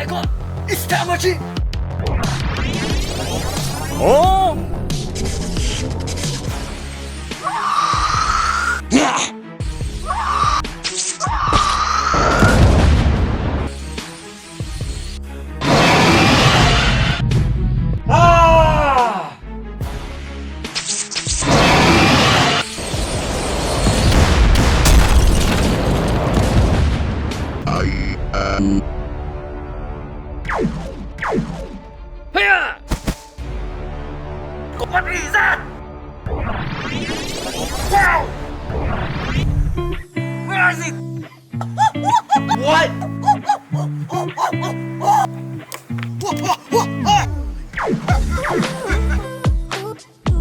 my god! It's Tamachi! Oh! Hiya! What is that? Wow! Where is it? What?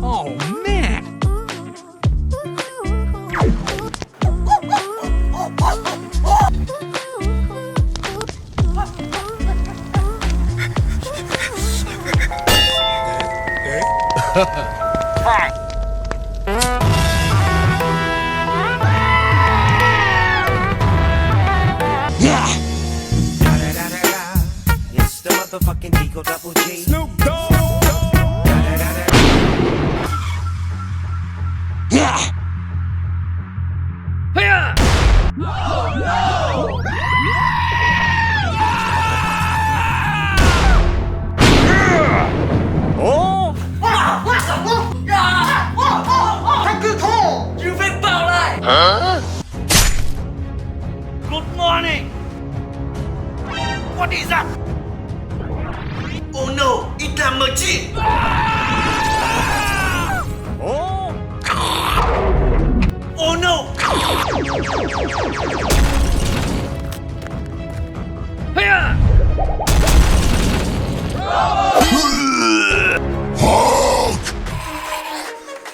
Oh, man! Fine. It's the motherfucking Eagle Double G. Snoop Dogg! Hiya! Oh! You big bao lại! Good morning! What is that? Oh no! It's Tamachi! Oh! Oh no! Hiya!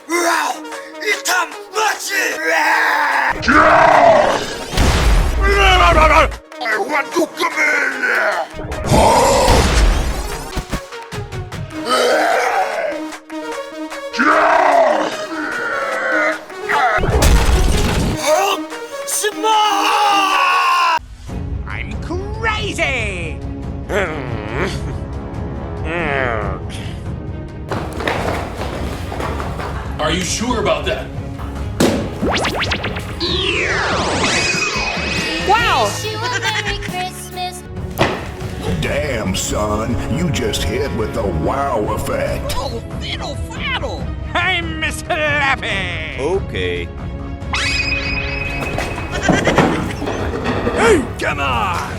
Wow! It's Tamachi! I want to come in! Hulk smash! I'm crazy! Are you sure about that? Wow! Wish you a Merry Christmas. Damn, son, you just hit with the wow effect. Oh, fiddle faddle! I'm Mr. Lappy! Okay. Hey, come on!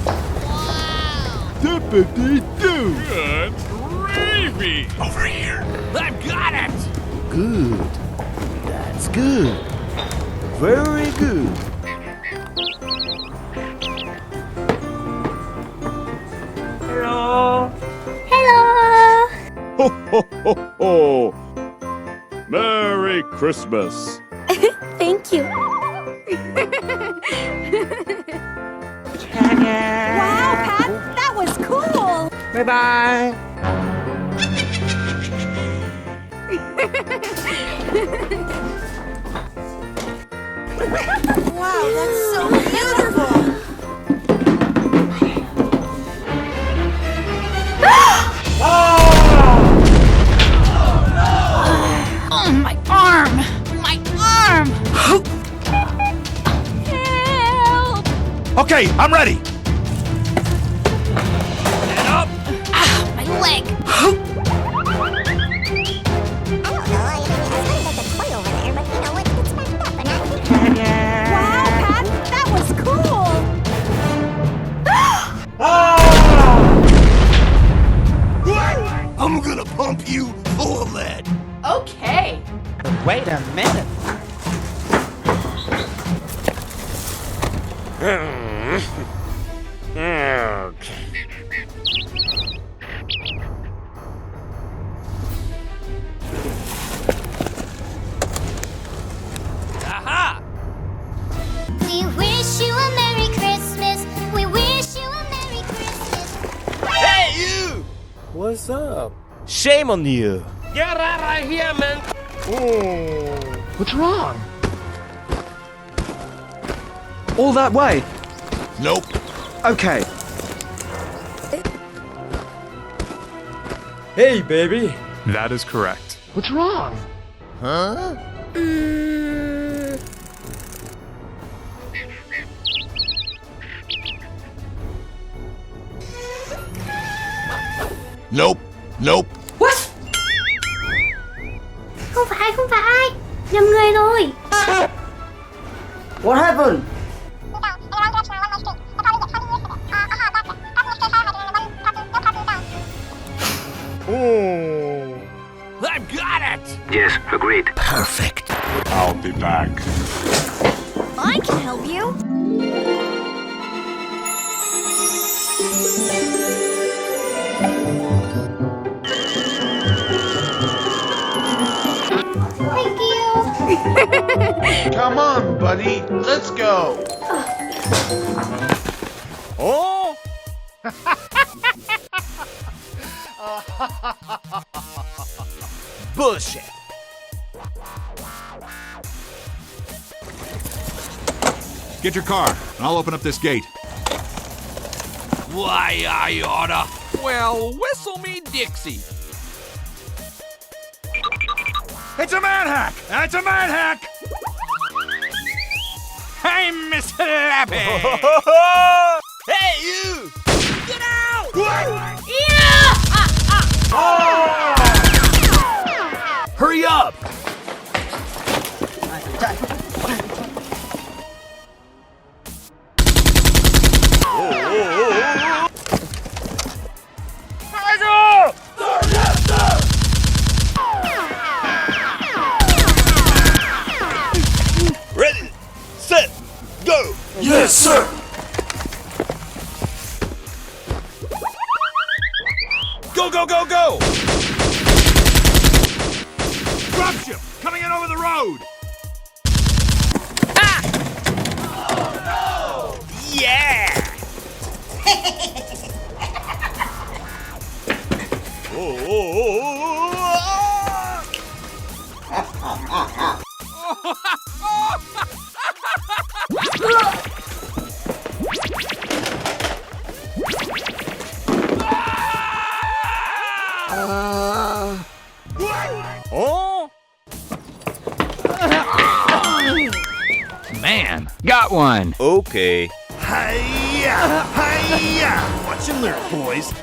Wow! Good gravy! Over here. I've got it! Good. That's good. Very good. Hello! Hello! Ho, ho, ho, ho! Merry Christmas! Thank you. Wow, Pat, that was cool. Bye-bye! Wow, that's so beautiful. Oh, my arm! My arm! Help! Okay, I'm ready. Get up! Ah, my leg! Wow, Pat, that was cool. I'm gonna pump you full of lead. Okay. Wait a minute! Aha! We wish you a Merry Christmas. We wish you a Merry Christmas. Hey, you! What's up? Shame on you. Get out of here, man! What's wrong? All that way? Nope. Okay. Hey, baby. That is correct. What's wrong? Huh? Nope. Nope. Không phải, không phải. Nhầm người rồi. What happened? Oh. I've got it! Yes, agreed. Perfect. I'll be back. I can help you. Thank you. Come on, buddy. Let's go. Oh. Bullshit. Get your car, and I'll open up this gate. Why, I oughta. Well, whistle me Dixie. It's a manhack! It's a manhack! I'm Slappy! Hey, you! Get out! Hurry up! Ready, set, go! Yes, sir! Go, go, go, go! Dropship! Coming in over the road! Yeah! Oh! Man, got one. Okay. Hiya! Hiya! Watch him learn, boys.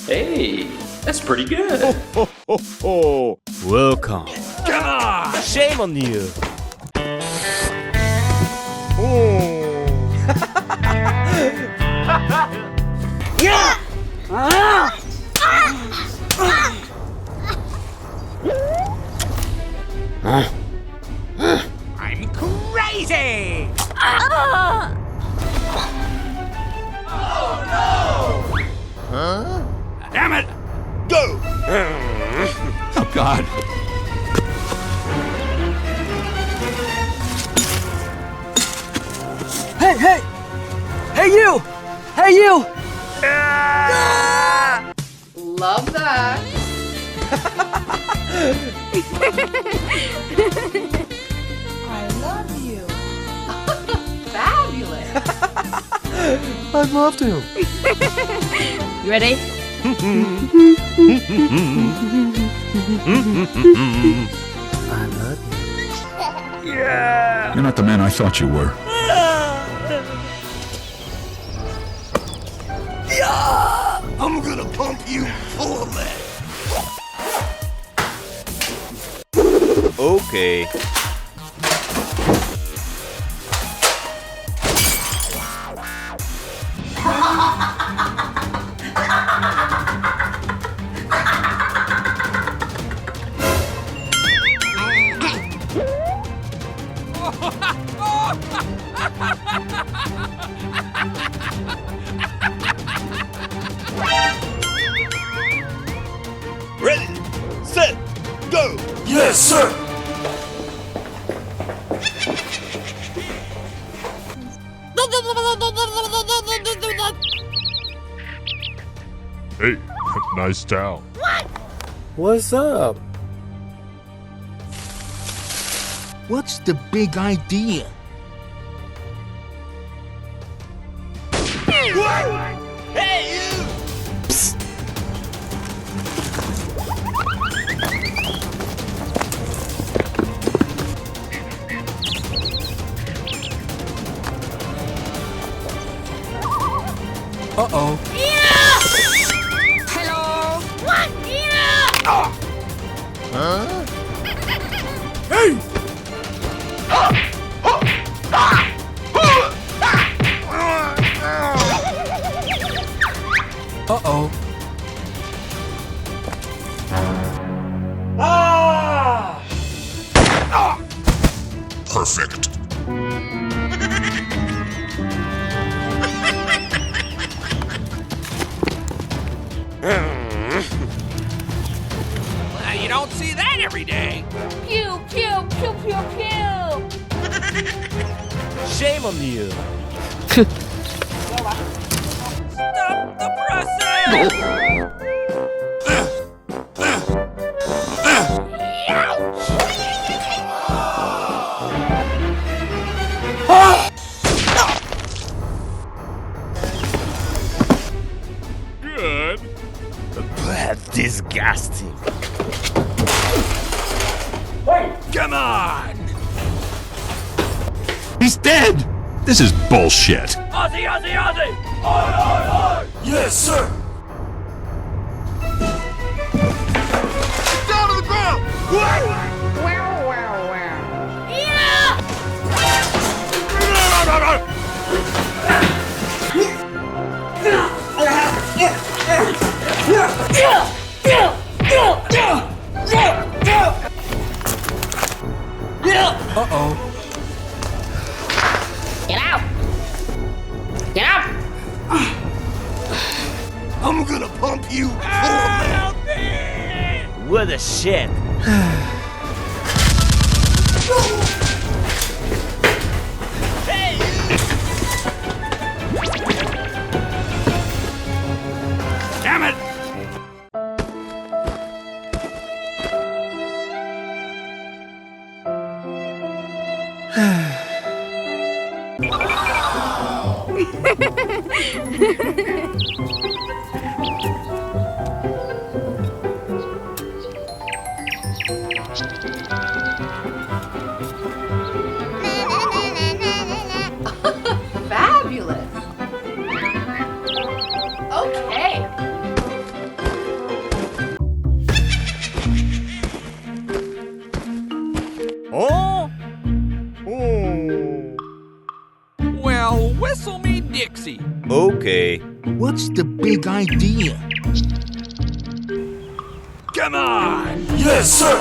Hey, that's pretty good. Ho, ho, ho. Welcome. Come on! Shame on you. I'm crazy! Damn it! Go! Oh, God. Hey, hey! Hey, you! Hey, you! Love that. I love you. Fabulous. I'd love to. You ready? I love you. You're not the man I thought you were. I'm gonna pump you full of lead. Okay. Ready, set, go! Yes, sir! Hey, nice town. What's up? What's the big idea? Hey, you! Uh-oh. Hello. What? Huh? Hey! Uh-oh. Perfect. You don't see that every day. Pew, pew, pew, pew, pew. Shame on you. Stop the presses! Good. That's disgusting. Come on! He's dead! This is bullshit. Ozzy, Ozzy, Ozzy! Oi, oi, oi! Yes, sir. Down to the ground! Wow, wow, wow. Uh-oh. Get out. Get out. I'm gonna pump you. Help me! What a shit. Damn it! Fabulous. Okay. Oh? Oh. Well, whistle me Dixie. Okay. What's the big idea? Come on! Yes, sir.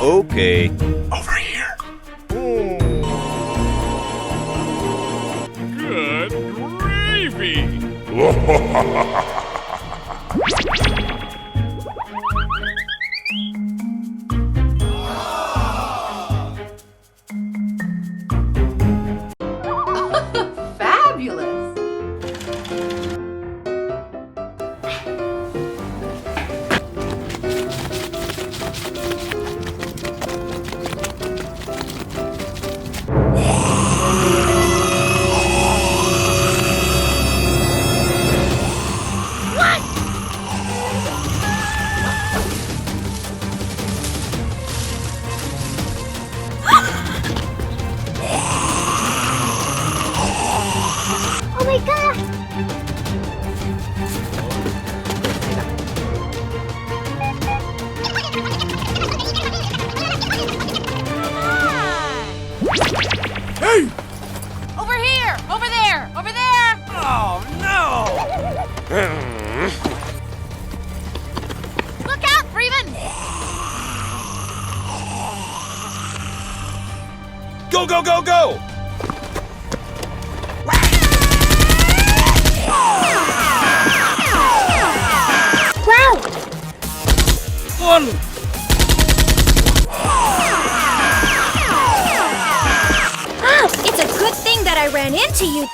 Okay. Over here. Good gravy. Fabulous. Oh my god! Hey! Over here. Over there. Over there. Oh, no! Look out, Freeman. Go, go, go, go! Wow! One! Oh, it's a good thing that I ran into you.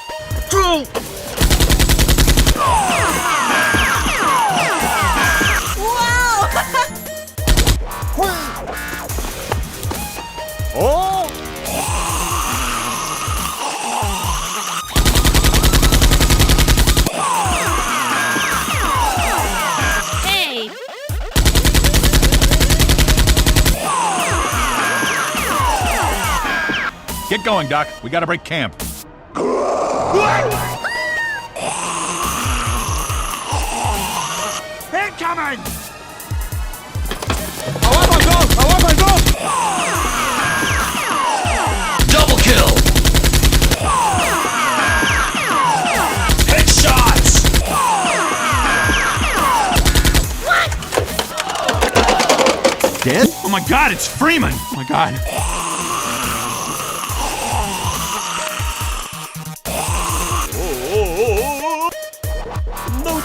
Oh! Hey. Get going, Doc. We gotta break camp. Incoming! Double kill! Headshots! Dead? Oh my God, it's Freeman! Oh my God. No.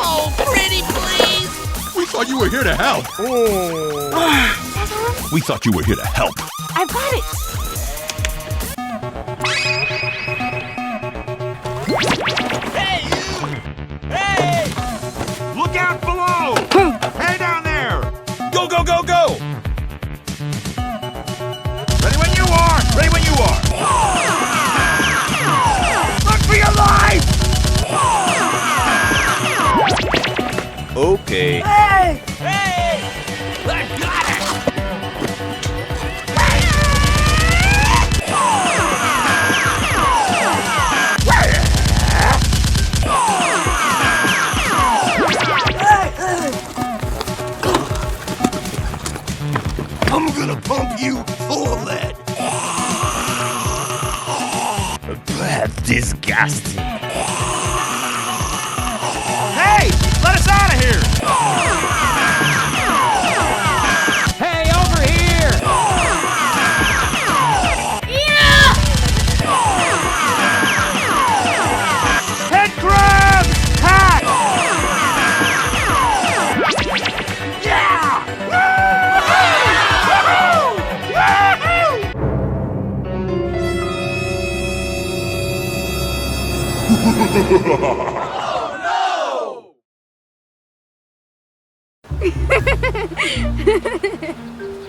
Oh, pretty please! We thought you were here to help. We thought you were here to help. I've got it. Hey! Look out below! Hey down there! Go! Ready when you are! Ready when you are! Look for your life! Okay. Hey! I got it! I'm gonna pump you full of lead. Disgusting. Hey! Let us out of here! Hey, over here! Head crab! Hack!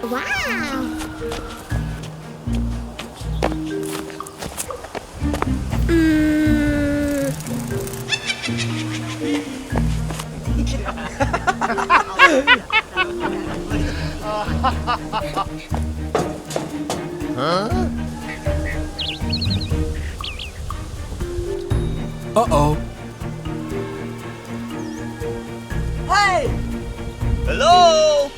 Wow. Uh-oh. Hey! Hello?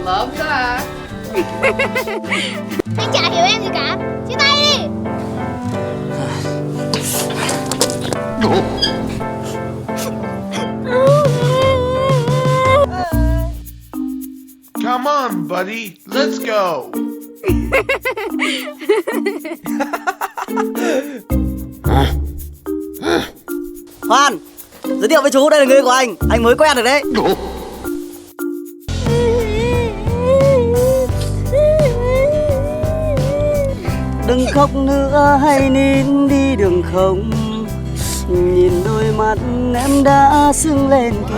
Love that. Anh chả hiểu em gì cả. Chia tay đi. Come on, buddy. Let's go. Khoan, giới thiệu với chú, đây là người của anh mới quen được đấy. Đừng khóc nữa, hãy nín đi đừng không. Nhìn đôi mắt em đã sưng lên kìa.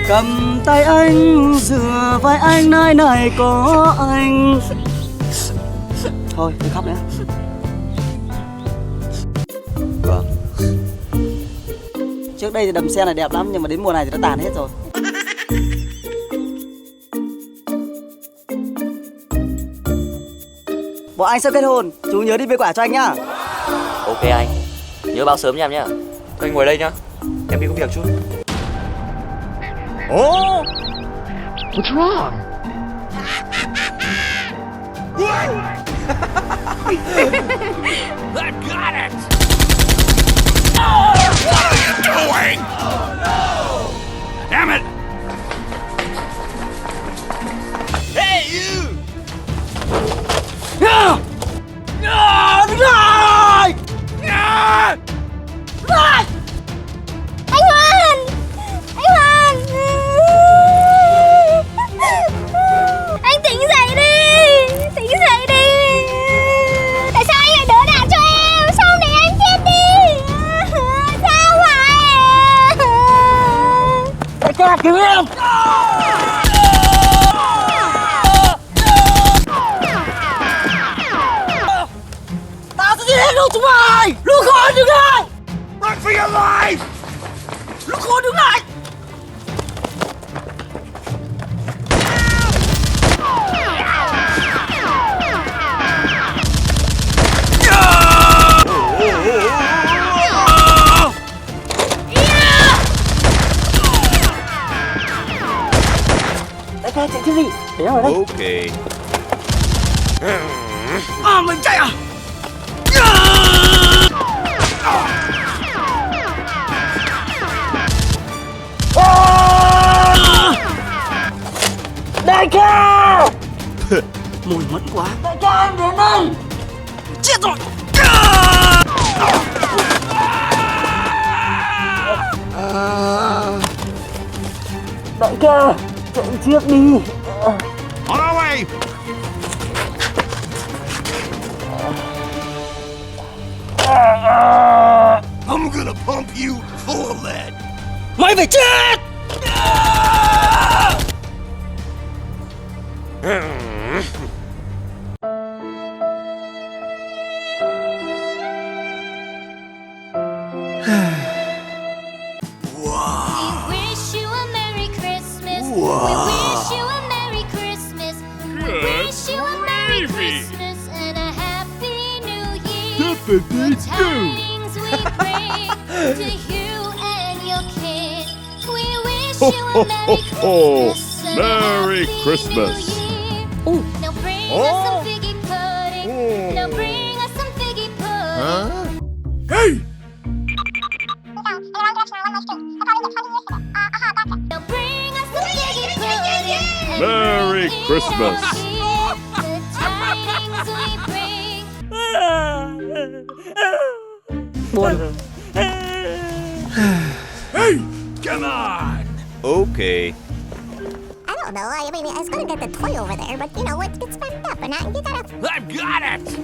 Cầm tay anh, dựa vai anh, nơi này có anh. Thôi, đừng khóc nữa. Vâng. Trước đây thì đầm sen này đẹp lắm, nhưng mà đến mùa này thì nó tàn hết rồi. Bọn anh sắp kết hôn, chú nhớ đi bê quả cho anh nhá. Ok anh, nhớ báo sớm cho em nhá. Anh ngồi đây nhá, em đi có việc chút. Oh! What's wrong? I got it! What are you doing? Oh no! Damn it! Hey, you! No! No! No! Ah! Anh Hoan! Anh Hoan! Anh tỉnh dậy đi! Tỉnh dậy đi! Tại sao anh lại đỡ đạn cho em? Sao không để anh chết đi? Sao vậy? cứu em. Tao sẽ giết hết chúng mày. Lũ khốn đứng lại. Run for your life! Lũ khốn đứng lại. Đại ca chạy chứ gì? Để ở đây. Okay. À, mình chạy à? Đại ca! Mùi mẫn quá. Đại ca em đến đây. Chết rồi. Đại ca, chạy trước đi. On our way! I'm gonna pump you full of lead. Mày phải chết! We wish you a Merry Christmas. We wish you a Merry Christmas. We wish you a Merry Christmas and a Happy New Year. The tidings we bring to you and your kid. We wish you a Merry Christmas and Merry a Happy Christmas. New Year. Now bring us some figgy pudding. Now bring us some figgy pudding. Hey! Now bring us some figgy pudding. Merry Christmas. The tidings we bring. Buồn rồi. Hey! Come on! Okay. I don't know. I mean, I was gonna get the toy over there, but you know, it's fucked up, and you gotta. I've got it!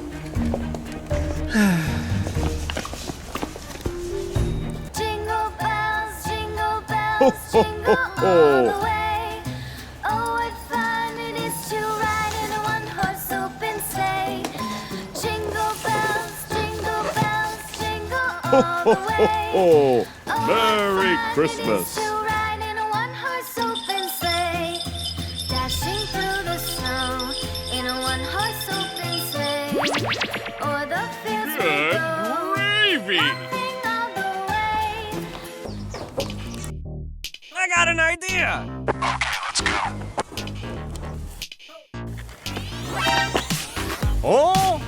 Jingle bells, jingle all the way. Oh, what fun it is to ride in a one-horse open sleigh. Jingle bells, jingle all the way. Oh, Oh, Merry what fun Christmas. it is to ride in a one-horse open sleigh. Dashing through the snow in a one-horse open sleigh. O'er the fields we Good go, gravy. laughing all the way. I got an idea. Oh!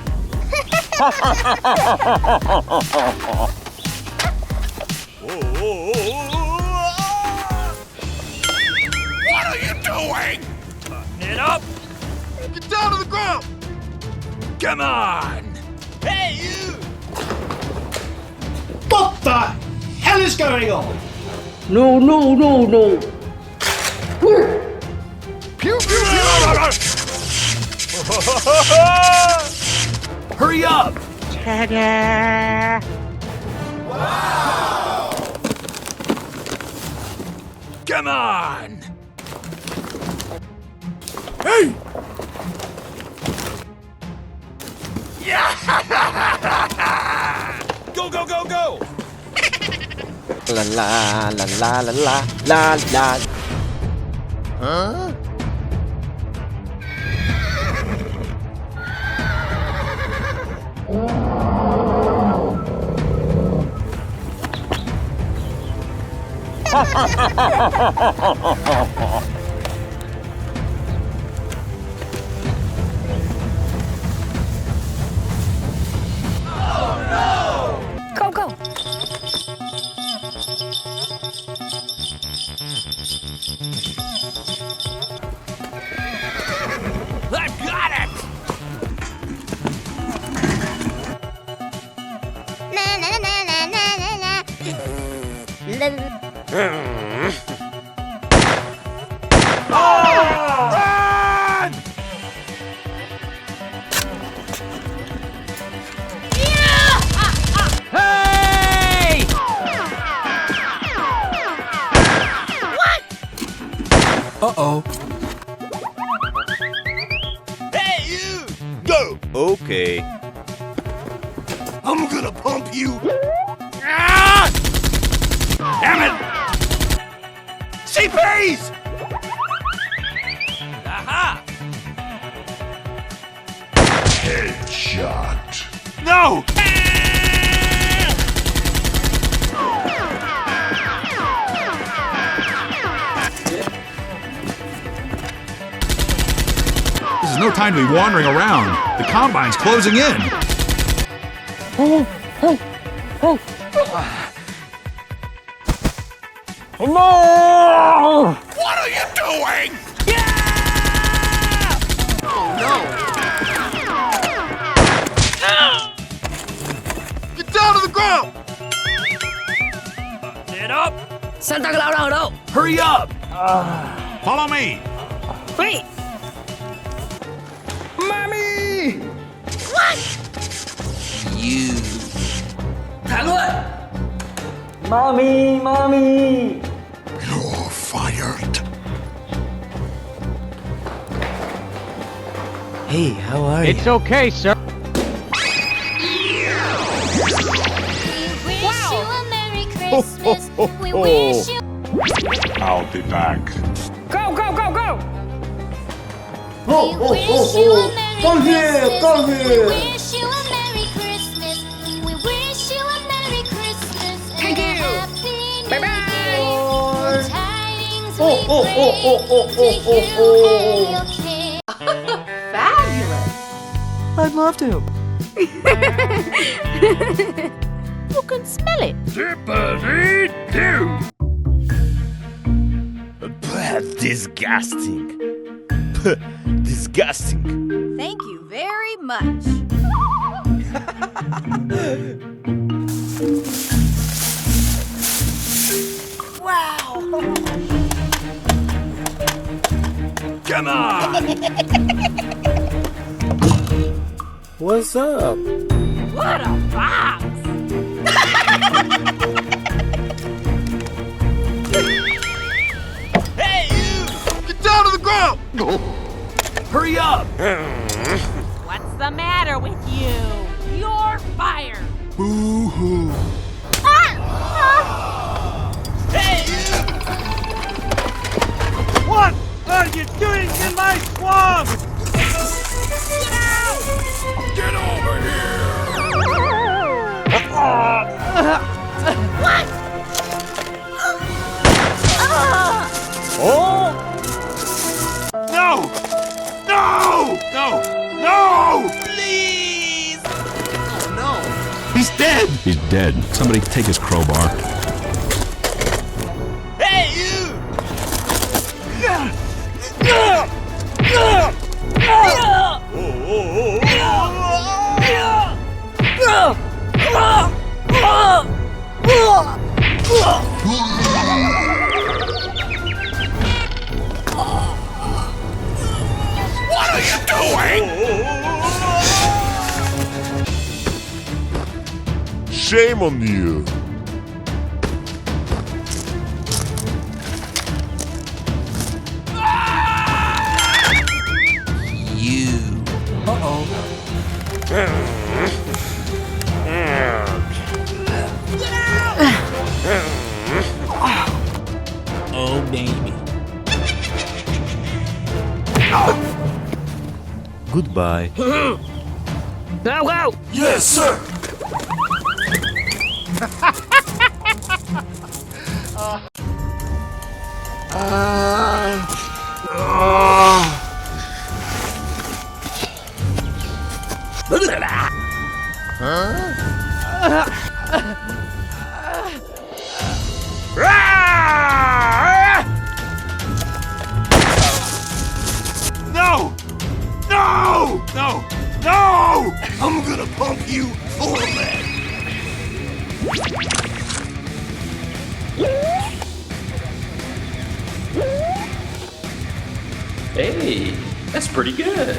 What are you doing? Get up. Get down to the ground! Come on! Hey, you. What the hell is going on? No, no, no, no. Pew, pew, pew! Hurry up! Come on! Hey! Go, go, go, go. La la la la la la la la. Huh? Go, go. I've got it! Na na na na na na na. Run! Hey! Uh-oh. Hey, you! Go! Okay. I'm gonna pump you. Ah! Damn it! CPs! Aha! Headshot. No! This is no time to be wandering around. The combine's closing in. No! What are you doing? Get down to the ground! Get up! Santa Claus ở đâu? Hurry up! Follow me! Wait. Mommy! You. Thả người. Mommy, mommy. You're fired. Hey, how are you? It's okay, sir. We wish you a Merry Christmas. We wish you. I'll be back. Go, go, go, go. We wish you a Merry Come here, Christmas. come We here. wish you a Merry Christmas. We wish you a Merry Christmas. Thank and you. a Happy New Bye-bye. Year. Tidings Oh, we oh, bring oh, oh, oh, to oh, you oh, and your king. I'd love to. You can smell it. Zippity-doo! Disgusting. Disgusting. Thank you very much. Come on! What's up? What a box. Hey, you! Get down to the ground! Hurry up! What's the matter with you? You're fired. Boo-hoo. Hey, you! What are you doing in my swamp? Get over here! No! No! No! No! Please! Oh, no. He's dead! He's dead. Somebody take his crowbar. Hey, you! What are you doing? Shame on you. You. Oh, baby. Goodbye. Go, go. Yes, sir. No! No! No! No! I'm gonna pump you full of lead. Hey, that's pretty good.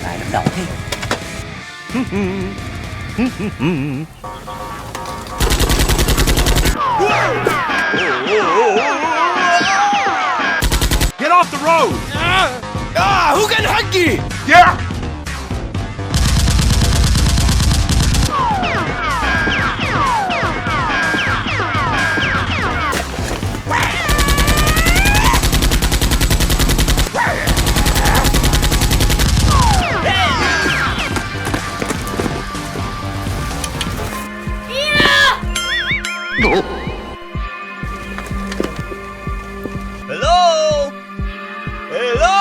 Này đậm đậu thế. Get off the road! Who can hug you? Yeah! Hello? Hello?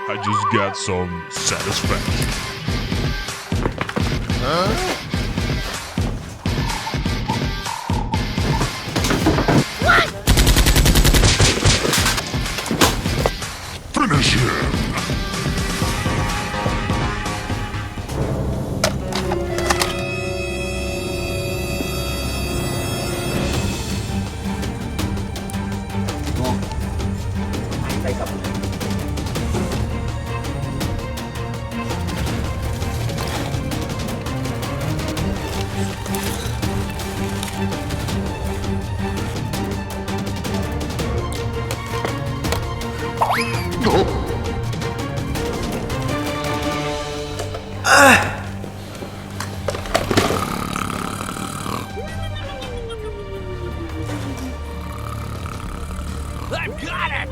I just got some satisfaction. Finish him. Tay cầm. I've got it!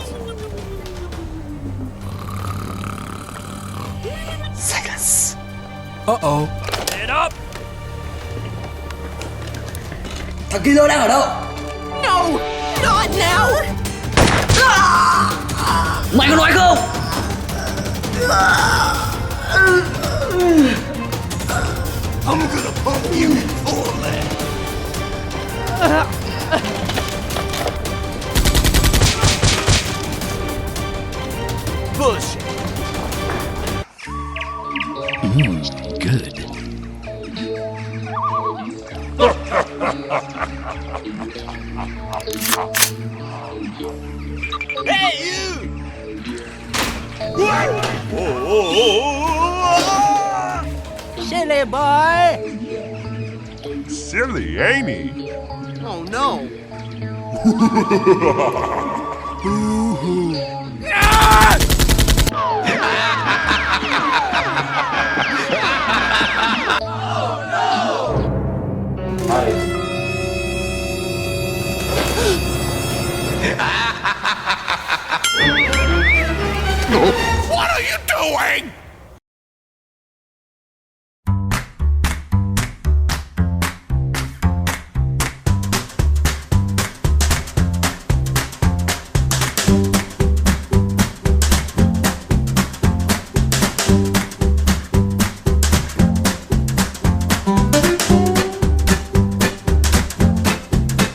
Seconds. Uh-oh. Get up! Thằng Kilo đang ở đâu? No! Not now! Mày có nói không? I'm gonna pump you full of that. Bullshit. Good. Hey, you! Silly boy! Silly, ain't he? Oh no. What are you doing?